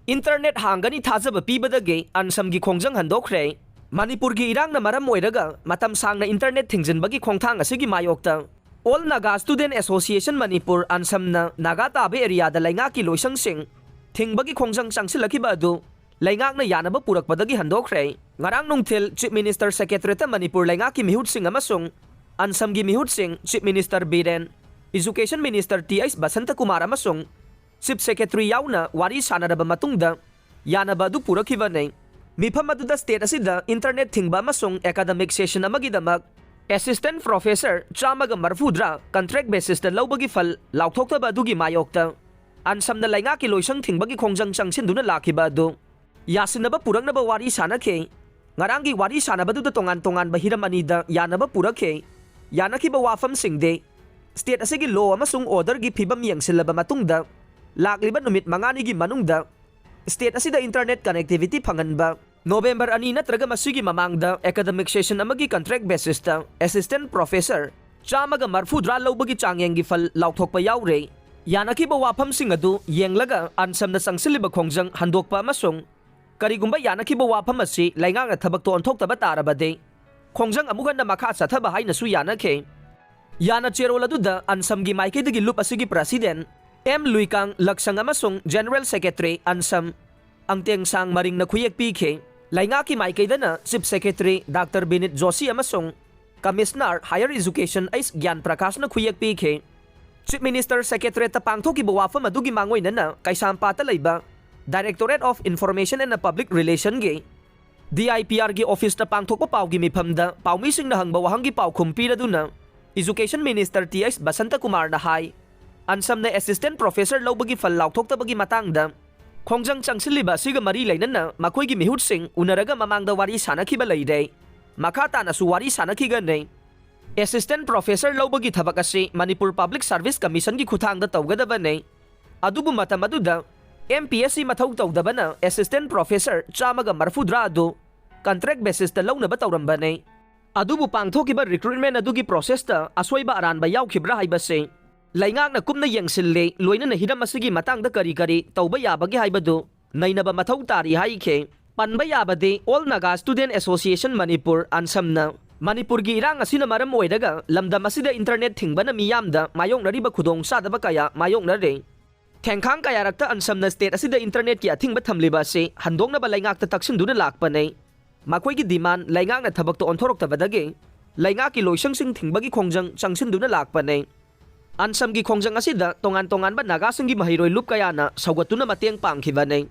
Internet hangani thazaba pibadage Ansam gi khongjang handokre Manipur gi irang na maram oiraga matam sang na internet thingjinbagi khongthang asigi mayokta All Naga Student Association Manipur Ansam na Naga tabe area da lainga ki loisang sing thingbagi khongjang changsilakiba adu laingak na yanaba purakpadagi handokre ngarang nungthil Chief Minister Secretary ta Manipur lainga ki mihut sing amasung Ansam gi mihut sing Chief Minister Biren Education Minister T.S. Basanta Kumar amasung Chief Secretary yauna wari sanaraba matungda yanaba adu purakhibanay mifam aduda state asida internet thingba amasung academic session amagidamak Assistant Professor Chamaga Marfudra contract basis da laubagi fal laukthokta adugi mayokta Ansam na lainga ki loisang thingbagi khongjang changsinduna lakiba adu yasinaba puraknaba wari sanakhe ngarangi wari sanabadu tongan ba hiram anida yanaba purakhe yanakiba wafam singde state asigi law amasung order gi phibam yangsilaba matungda lakliba numit mangani gi manungda state asida internet connectivity phanganba November ani natraga masigi mamangda academic session amagi contract basis ta assistant professor Chamaga Marfudra laubagi changyang gi fal laukthokpa yaure Yanaki ba wafam sing adu yenglaga ansam na sangsiliba khongjang handokpa amasung karigumba yanaki ba wafam asi lainga nga thabak to onthokta tarabade khongjang amugan na makha sathaba haina su yanakhe yana cherol aduda ansam gi maikidagi lup asigi president M Luikang Laksang amasung General Secretary Ansam ang tiang sang maring na kuyek pikhe lainga ki maikaidana Chief Secretary Dr. Binit Joshi amasung Commissioner Higher Education Ais Gyan Prakash na kuyek pikhe Chief Minister Secretary tapangtho ki bawafam adugi mangoy na kaysamba talayba Directorate of Information and Public Relation gi DIPR gi office tapangtho pa pawgi miphamda pawmising na hangbawahang gi pawkumpira duna Education Minister T.S. Basanta Kumar na hay Ansam na assistant professor laubagi fal laukthokta bagi matangda khongjang changsiliba siga mari lainan na makoi gi mihut sing unaraga mamangda wari sanakhiba leide makata na su wari sanakhiga nei Assistant Professor laubagi thabak asi Manipur Public Service Commission gi khuthangda tawgadaba nei adubu matam aduda MPSC mathau tawdaba na Assistant Professor Chamaga Marfudra adu contract basis ta launaba tawramba nei adubu pangthokiba recruitment adugi process ta aswaiba aranba yaukhibra haibase laingak na kumna yengsille loina na hiram asigi matangda kari tawba yabagi haibadu nainaba mathau tari haikhe panba yabade All Naga Student Association Manipur Ansam na Manipur gi irang asina maram oidaga lamdam asida internet thingba na miyamda mayongnariba khudong sadaba kaya mayongnare thengkhang kaya rakta ansam na state asida internet ki athingba thamliba se handongna ba laingak ta taksinduna lakpa nei makoi gi demand laingak na thabak to onthorok tabadage laingak ki loisang sing thingbagi khongjang changsinduna lakpa nei Ansam gi khongjang asida tongan ba nagasang gi mahiroi lup kaya na sawgatuna mateng pangkhiba nei